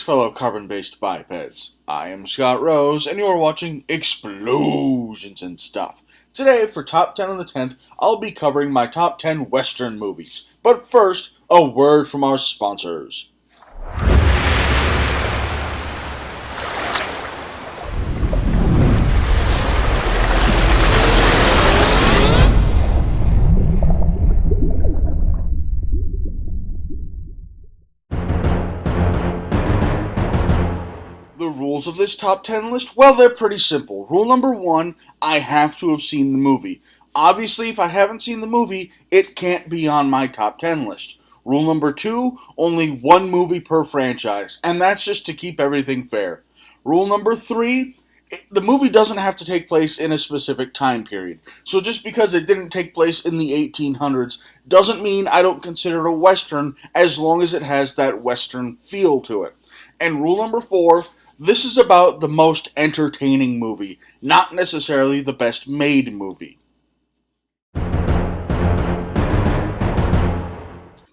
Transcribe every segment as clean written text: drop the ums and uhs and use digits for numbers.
fellow carbon-based bipeds. I am Scott Rose, and you are watching Explosions and Stuff. Today, for Top 10 on the 10th, I'll be covering my top 10 Western movies. But first, a word from our sponsors. The rules of this top 10 list? Well, they're pretty simple. Rule number 1, I have to have seen the movie. Obviously, if I haven't seen the movie, it can't be on my top 10 list. Rule number 2, only one movie per franchise, and that's just to keep everything fair. Rule number 3, the movie doesn't have to take place in a specific time period. So just because it didn't take place in the 1800s doesn't mean I don't consider it a Western as long as it has that Western feel to it. And rule number 4, this is about the most entertaining movie, not necessarily the best made movie.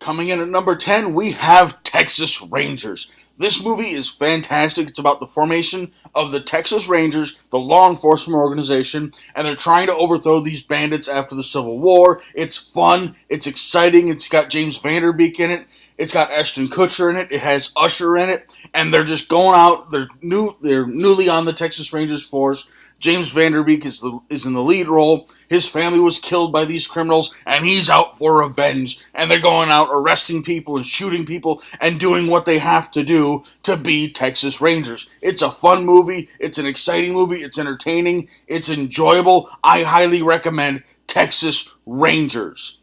Coming in at number 10, we have Texas Rangers. This movie is fantastic. It's about the formation of the Texas Rangers, the law enforcement organization, and they're trying to overthrow these bandits after the Civil War. It's fun. It's exciting. It's got James Vanderbeek in it. It's got Ashton Kutcher in it. It has Usher in it. And they're just going out. They're newly on the Texas Rangers force. James Vanderbeek is in the lead role. His family was killed by these criminals, and he's out for revenge. And they're going out arresting people and shooting people and doing what they have to do to be Texas Rangers. It's a fun movie. It's an exciting movie. It's entertaining. It's enjoyable. I highly recommend Texas Rangers.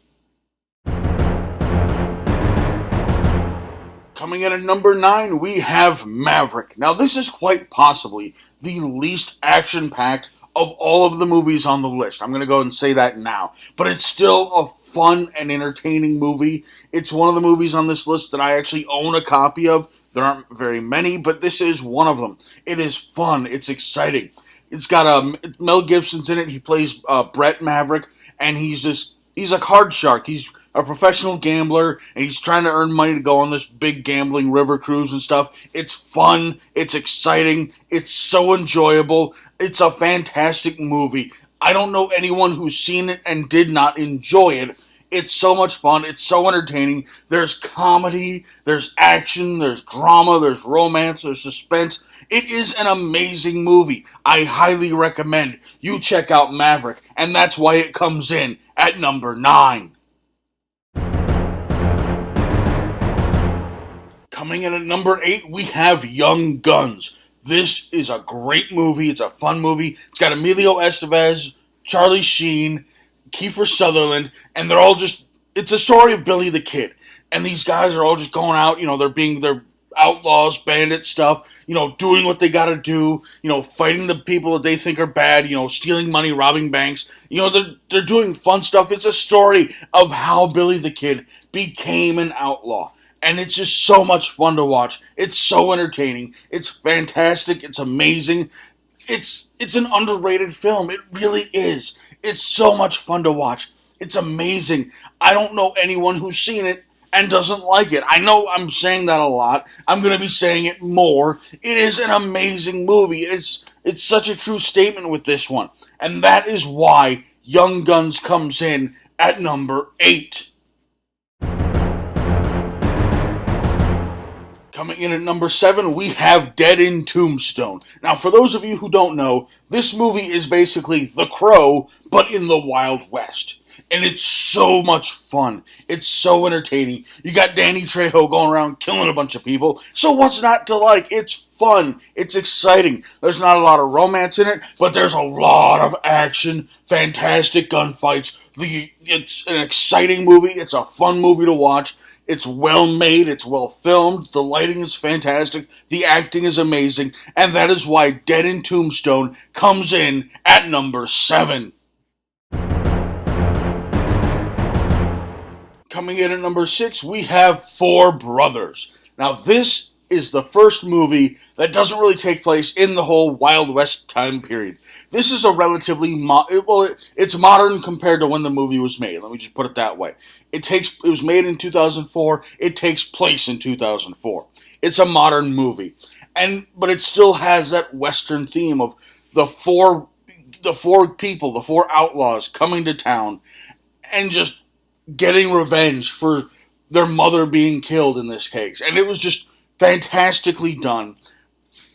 Coming in at number 9, we have Maverick. Now, this is quite possibly the least action-packed of all of the movies on the list. I'm going to go and say that now. But it's still a fun and entertaining movie. It's one of the movies on this list that I actually own a copy of. There aren't very many, but this is one of them. It is fun. It's exciting. It's got Mel Gibson's in it. He plays Brett Maverick, and he's a card shark. He's a professional gambler, and he's trying to earn money to go on this big gambling river cruise and stuff. It's fun. It's exciting. It's so enjoyable. It's a fantastic movie. I don't know anyone who's seen it and did not enjoy it. It's so much fun. It's so entertaining. There's comedy. There's action. There's drama. There's romance. There's suspense. It is an amazing movie. I highly recommend you check out Maverick, and that's why it comes in at number 9. Coming in at number 8, we have Young Guns. This is a great movie. It's a fun movie. It's got Emilio Estevez, Charlie Sheen, Kiefer Sutherland, and they're all just, it's a story of Billy the Kid. And these guys are all just going out, they're outlaws, bandit stuff, doing what they gotta do, fighting the people that they think are bad, stealing money, robbing banks. They're doing fun stuff. It's a story of how Billy the Kid became an outlaw. And it's just so much fun to watch. It's so entertaining. It's fantastic. It's amazing. It's an underrated film. It really is. It's so much fun to watch. It's amazing. I don't know anyone who's seen it and doesn't like it. I know I'm saying that a lot. I'm going to be saying it more. It is an amazing movie. It's such a true statement with this one. And that is why Young Guns comes in at number 8. Coming in at number 7, we have Dead in Tombstone. Now, for those of you who don't know, this movie is basically The Crow, but in the Wild West. And it's so much fun. It's so entertaining. You got Danny Trejo going around killing a bunch of people. So what's not to like? It's fun. It's exciting. There's not a lot of romance in it, but there's a lot of action, fantastic gunfights. It's an exciting movie. It's a fun movie to watch. It's well made, it's well filmed, the lighting is fantastic, the acting is amazing, and that is why Dead in Tombstone comes in at number 7. Coming in at number 6, we have Four Brothers. Now this is the first movie that doesn't really take place in the whole Wild West time period. This is a relatively, it's modern compared to when the movie was made. Let me just put it that way. It was made in 2004. It takes place in 2004. It's a modern movie, but it still has that Western theme of the four the four people, the four outlaws coming to town and just getting revenge for their mother being killed in this case. And it was just fantastically done.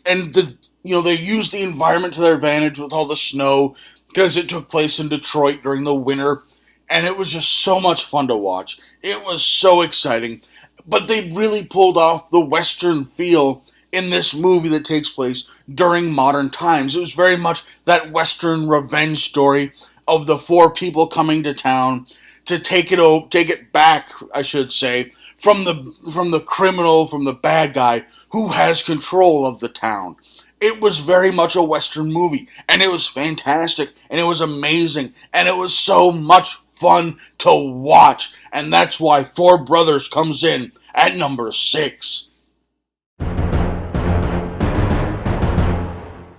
And they used the environment to their advantage with all the snow because it took place in Detroit during the winter, and it was just so much fun to watch. It was so exciting, but they really pulled off the Western feel in this movie that takes place during modern times. It was very much that Western revenge story of the four people coming to town to take it back, I should say, from the criminal, from the bad guy who has control of the town. It was very much a Western movie, and it was fantastic, and it was amazing, and it was so much fun to watch, and that's why Four Brothers comes in at number 6.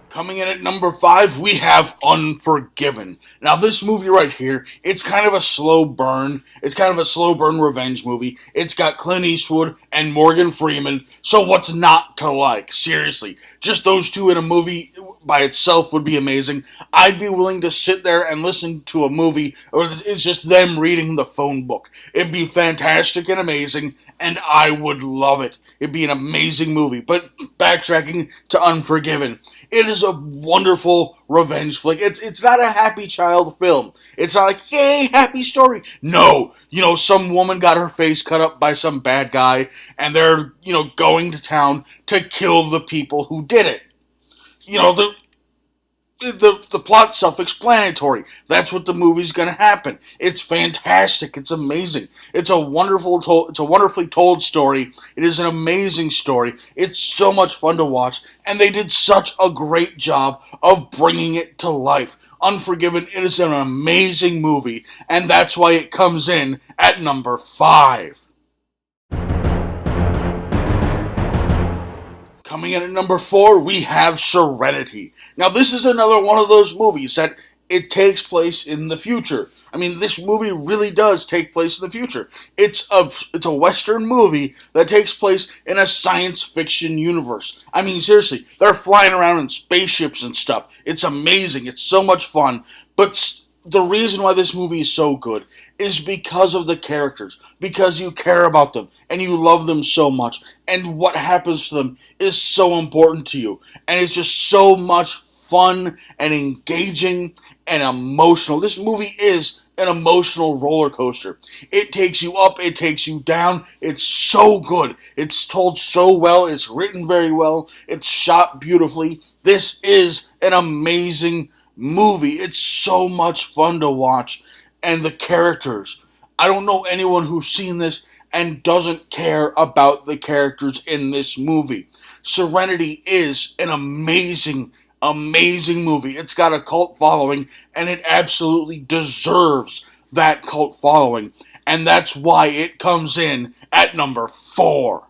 Coming in at number 5, we have Unforgiven. Now, this movie right here, it's kind of a slow burn. It's kind of a slow burn revenge movie. It's got Clint Eastwood and Morgan Freeman, so what's not to like? Seriously, just those two in a movie by itself would be amazing. I'd be willing to sit there and listen to a movie, or it's just them reading the phone book. It'd be fantastic and amazing, and I would love it. It'd be an amazing movie. But backtracking to Unforgiven, it is a wonderful revenge flick. It's not a happy child film. It's not like, yay, happy story. No, some woman got her face cut up by some bad guy, and they're, going to town to kill the people who did it. The plot's self-explanatory. That's what the movie's going to happen. It's fantastic. It's amazing. It's a wonderfully told story. It is an amazing story. It's so much fun to watch, and they did such a great job of bringing it to life. Unforgiven, it is an amazing movie, and that's why it comes in at number 5. Coming in at number 4, we have Serenity. Now, this is another one of those movies that it takes place in the future. I mean, this movie really does take place in the future. It's a Western movie that takes place in a science fiction universe. I mean, seriously, they're flying around in spaceships and stuff. It's amazing. It's so much fun. But the reason why this movie is so good is because of the characters, because you care about them and you love them so much, and what happens to them is so important to you, and it's just so much fun and engaging and emotional. This movie is an emotional roller coaster. It takes you up, it takes you down. It's so good. It's told so well. It's written very well. It's shot beautifully. This is an amazing movie. It's so much fun to watch. And the characters. I don't know anyone who's seen this and doesn't care about the characters in this movie. Serenity is an amazing, amazing movie. It's got a cult following, and it absolutely deserves that cult following. And that's why it comes in at number 4.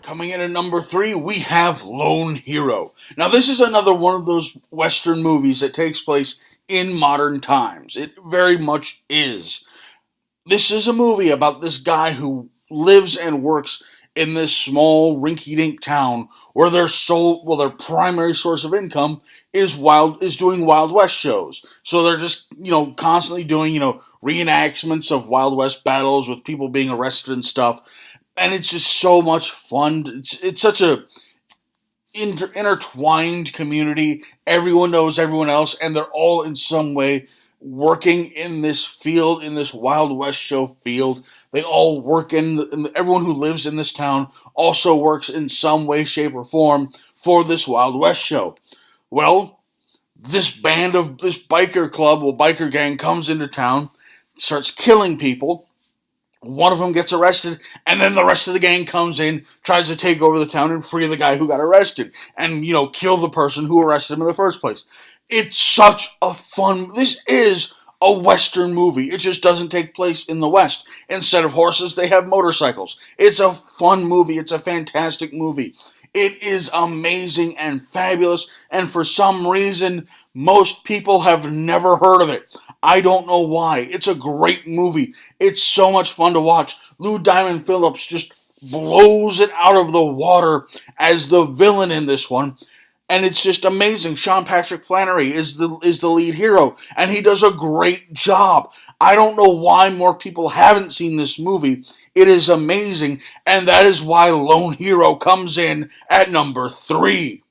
Coming in at number 3, we have Lone Hero. Now, this is another one of those Western movies that takes place in modern times. It very much is. This is a movie about this guy who lives and works in this small rinky-dink town where their primary source of income is doing Wild West shows. So they're just, constantly doing, reenactments of Wild West battles with people being arrested and stuff. And it's just so much fun. It's such a intertwined community. Everyone knows everyone else, and they're all in some way working in this field, in this Wild West show field. They all work everyone who lives in this town also works in some way, shape, or form for this Wild West show. Well, this biker gang comes into town, starts killing people. One of them gets arrested, and then the rest of the gang comes in, tries to take over the town and free the guy who got arrested, and, kill the person who arrested him in the first place. It's such a fun... This is a Western movie. It just doesn't take place in the West. Instead of horses, they have motorcycles. It's a fun movie. It's a fantastic movie. It is amazing and fabulous, and for some reason, most people have never heard of it. I don't know why. It's a great movie. It's so much fun to watch. Lou Diamond Phillips just blows it out of the water as the villain in this one. And it's just amazing. Sean Patrick Flanery is the lead hero, and he does a great job. I don't know why more people haven't seen this movie. It is amazing, and that is why Lone Hero comes in at number 3.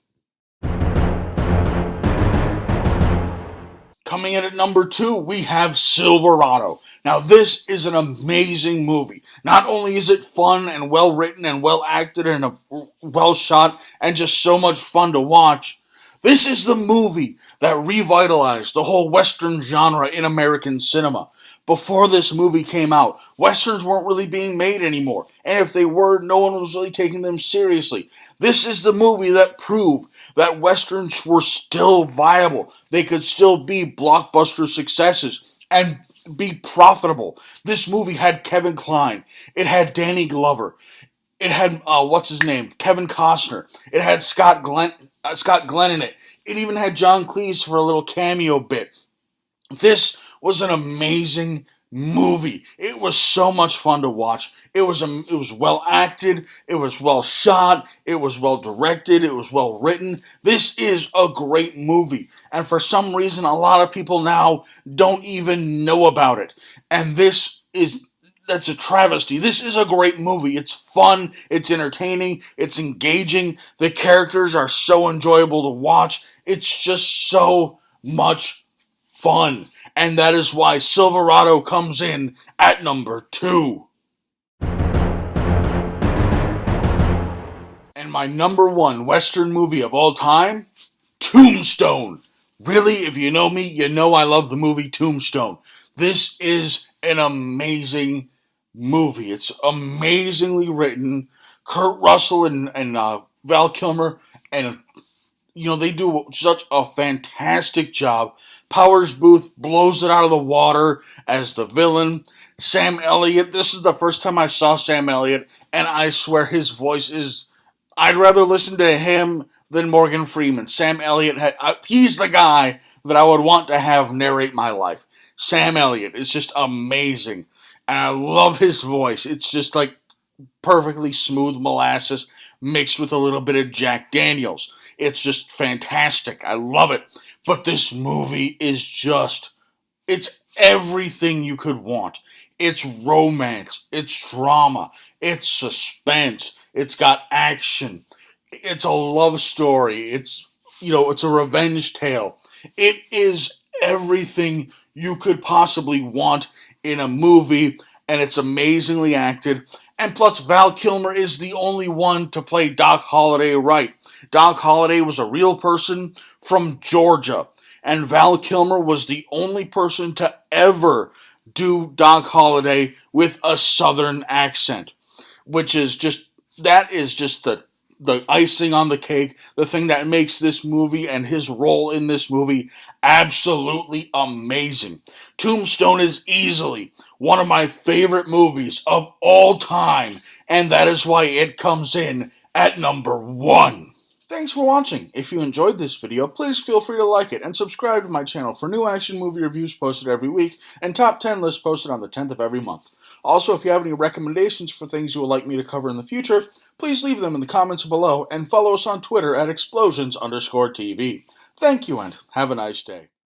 Coming in at number 2, we have Silverado. Now, this is an amazing movie. Not only is it fun and well written and well acted and well shot and just so much fun to watch, this is the movie that revitalized the whole Western genre in American cinema. Before this movie came out, Westerns weren't really being made anymore. And if they were, no one was really taking them seriously. This is the movie that proved that Westerns were still viable. They could still be blockbuster successes and be profitable. This movie had Kevin Kline. It had Danny Glover. It had, what's his name? Kevin Costner. It had Scott Glenn in it. It even had John Cleese for a little cameo bit. This was an amazing movie. It was so much fun to watch. It was well acted, it was well shot, it was well directed, it was well written. This is a great movie. And for some reason a lot of people now don't even know about it. And that's a travesty. This is a great movie. It's fun, it's entertaining, it's engaging. The characters are so enjoyable to watch. It's just so much fun. And that is why Silverado comes in at number 2. And my number 1 Western movie of all time, Tombstone. Really, if you know me, you know I love the movie Tombstone. This is an amazing movie. It's amazingly written. Kurt Russell and Val Kilmer, and they do such a fantastic job. Powers Booth blows it out of the water as the villain. Sam Elliott, this is the first time I saw Sam Elliott, and I swear his voice is... I'd rather listen to him than Morgan Freeman. Sam Elliott, he's the guy that I would want to have narrate my life. Sam Elliott is just amazing, and I love his voice. It's just like perfectly smooth molasses mixed with a little bit of Jack Daniels. It's just fantastic. I love it. But this movie is it's everything you could want. It's romance, it's drama, it's suspense, it's got action, it's a love story, it's a revenge tale. It is everything you could possibly want in a movie, and it's amazingly acted. And plus, Val Kilmer is the only one to play Doc Holliday right. Doc Holliday was a real person from Georgia, and Val Kilmer was the only person to ever do Doc Holliday with a Southern accent, which is just the icing on the cake, the thing that makes this movie and his role in this movie absolutely amazing. Tombstone is easily one of my favorite movies of all time, and that is why it comes in at number 1. Thanks for watching. If you enjoyed this video, please feel free to like it and subscribe to my channel for new action movie reviews posted every week and top 10 lists posted on the 10th of every month. Also, if you have any recommendations for things you would like me to cover in the future, please leave them in the comments below and follow us on Twitter at explosions_TV. Thank you and have a nice day.